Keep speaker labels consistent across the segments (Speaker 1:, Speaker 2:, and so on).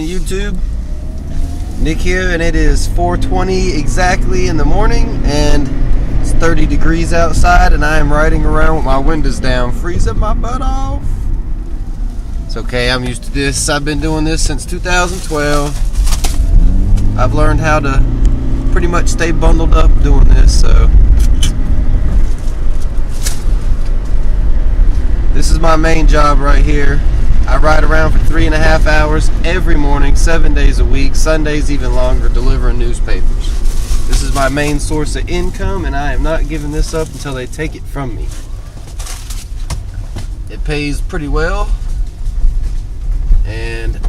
Speaker 1: morning, YouTube. Nick here, and it is 4:20 exactly in the morning, and it's 30 degrees outside, and I am riding around with my windows down, freezing my butt off. It's okay, I'm used to this. I've been doing this since 2012. I've learned how to pretty much stay bundled up doing this, so this is my main job right here. I ride around for 3.5 hours every morning, 7 days a week, Sundays even longer, delivering newspapers. This is my main source of income, and I am not giving this up until they take it from me. It pays pretty well, and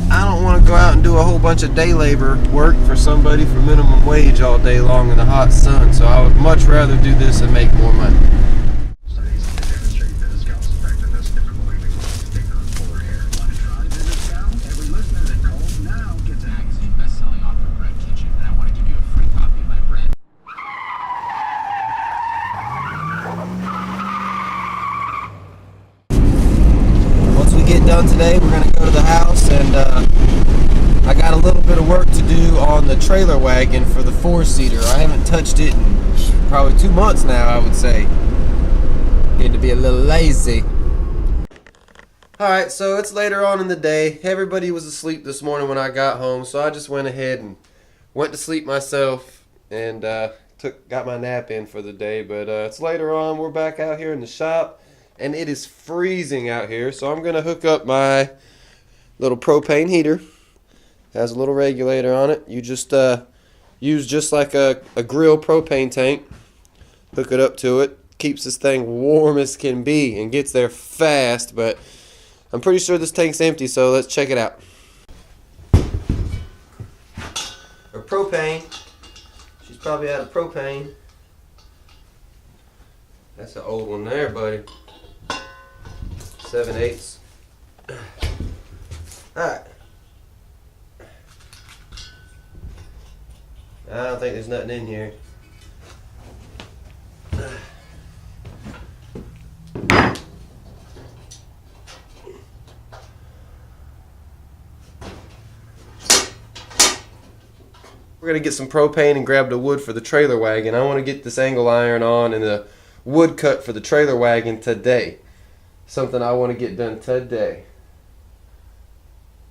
Speaker 1: I don't want to go out and do a whole bunch of day labor work for somebody for minimum wage all day long in the hot sun, so I would much rather do this and make more money. Done today, we're going to go to the house, and I got a little bit of work to do on the trailer wagon for the 4-seater. I haven't touched it in probably 2 months now, I would say. Getting to be a little lazy. Alright, so it's later on in the day. Everybody was asleep this morning when I got home, so I just went ahead and went to sleep myself and got my nap in for the day. But it's later on, we're back out here in the shop, and it is freezing out here, so I'm going to hook up my little propane heater. It has a little regulator on it. You just use just like a grill propane tank. Hook it up to it. Keeps this thing warm as can be and gets there fast, but I'm pretty sure this tank's empty, so let's check it out. Or propane. She's probably out of propane. That's an old one there, buddy. 7/8. Alright. I don't think there's nothing in here. We're going to get some propane and grab the wood for the trailer wagon. I want to get this angle iron on and the wood cut for the trailer wagon today. Something I want to get done today.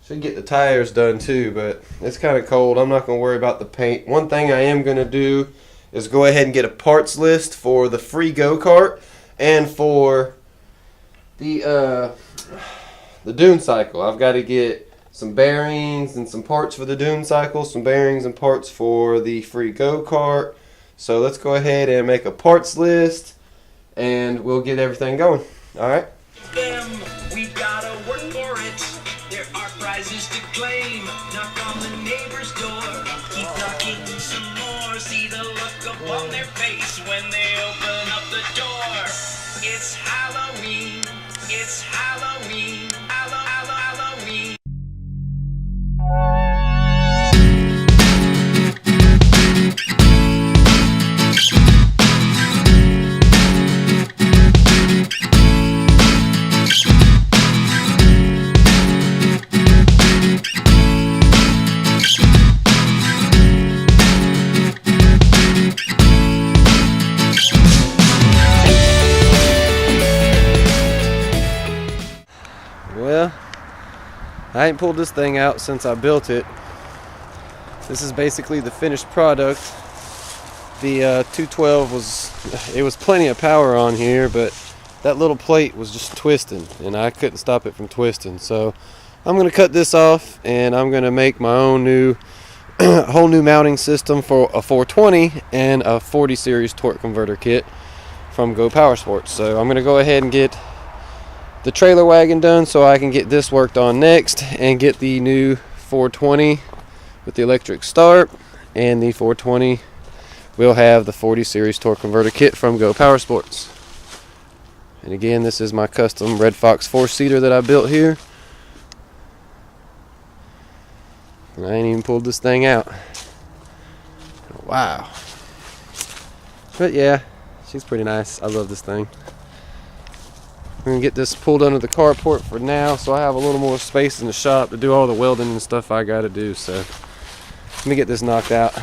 Speaker 1: Should get the tires done too, but it's kind of cold. I'm not going to worry about the paint. One thing I am going to do is go ahead and get a parts list for the free go-kart and for the dune cycle. I've got to get some bearings and some parts for the dune cycle, some bearings and parts for the free go-kart. So let's go ahead and make a parts list, and we'll get everything going. Alright?
Speaker 2: We gotta work for it. There are prizes to claim. Knock on the neighbor's door. Keep knocking some more. See the look upon their face when they open up the door. It's Halloween. It's Halloween. Halloween.
Speaker 1: Well, I ain't pulled this thing out since I built it. This is basically the finished product. The 212 was plenty of power on here, but that little plate was just twisting, and I couldn't stop it from twisting. So I'm going to cut this off, and I'm going to make my own new whole new mounting system for a 420 and a 40 series torque converter kit from Go Power Sports. So I'm going to go ahead and get the trailer wagon done so I can get this worked on next and get the new 420 with the electric start, and the 420 will have the 40 series torque converter kit from Go Power Sports. And again, this is my custom Red Fox 4-seater that I built here. And I ain't even pulled this thing out. Wow. But yeah, she's pretty nice. I love this thing. We're gonna get this pulled under the carport for now, so I have a little more space in the shop to do all the welding and stuff I gotta do. So let me get this knocked out.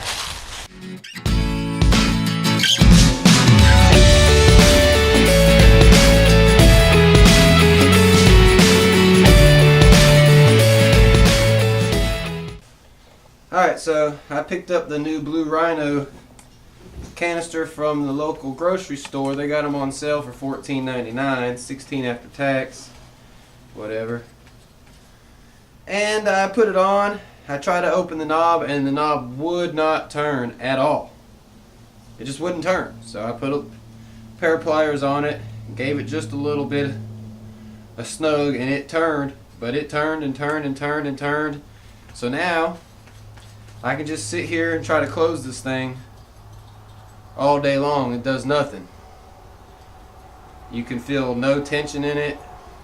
Speaker 1: Alright, so I picked up the new Blue Rhino canister from the local grocery store. They got them on sale for $14.99, $16 after tax, whatever. And I put it on. I tried to open the knob and the knob would not turn at all. It just wouldn't turn. So I put a pair of pliers on it, gave it just a little bit of snug, and it turned. But it turned and turned and turned and turned. So now I can just sit here and try to close this thing all day long. It does nothing. You can feel no tension in it.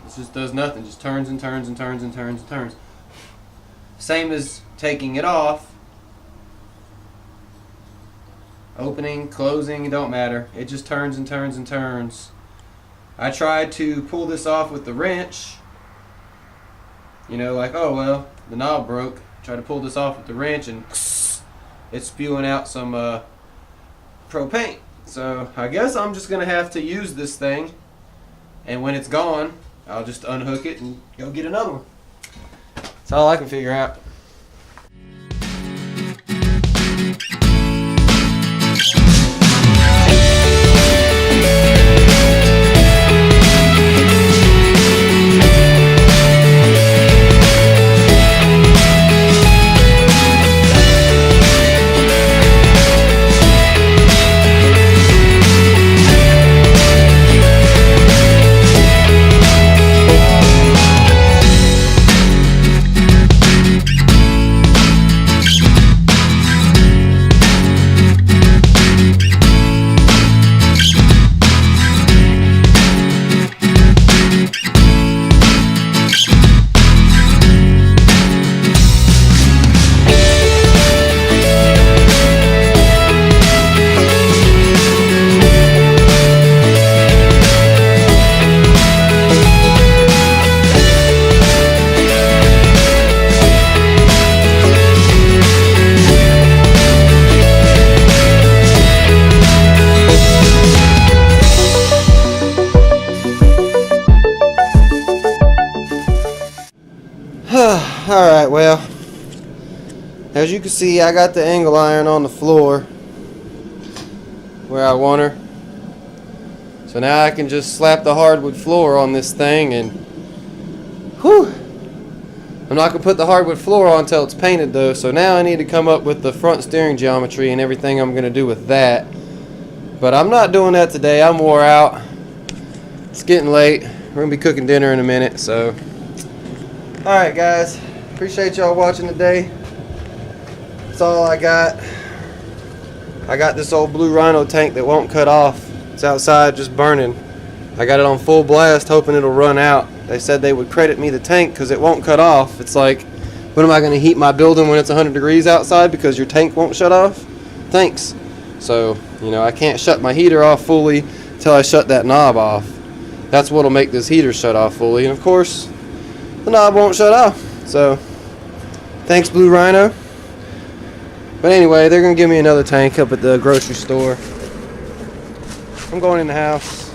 Speaker 1: It just does nothing. Just turns and turns and turns and turns and turns. Same as taking it off. Opening, closing, it don't matter. It just turns and turns and turns. I tried to pull this off with the wrench. You know, like, oh well, the knob broke. Try to pull this off with the wrench and it's spewing out some propane. So I guess I'm just gonna have to use this thing, and when it's gone I'll just unhook it and go get another one. That's all I can figure out. Alright, well, as you can see, I got the angle iron on the floor where I want her. So now I can just slap the hardwood floor on this thing and whew. I'm not going to put the hardwood floor on until it's painted though, so now I need to come up with the front steering geometry and everything I'm going to do with that. But I'm not doing that today. I'm wore out. It's getting late. We're going to be cooking dinner in a minute, so alright guys, appreciate y'all watching today. That's all I got. I got this old Blue Rhino tank that won't cut off. It's outside just burning. I got it on full blast hoping it'll run out. They said they would credit me the tank because it won't cut off. It's like, when am I going to heat my building when it's 100 degrees outside because your tank won't shut off? Thanks. So, you know, I can't shut my heater off fully until I shut that knob off. That's what'll make this heater shut off fully. And of course, the knob won't shut off. So thanks Blue Rhino. But anyway, they're gonna give me another tank up at the grocery store. I'm going in the house.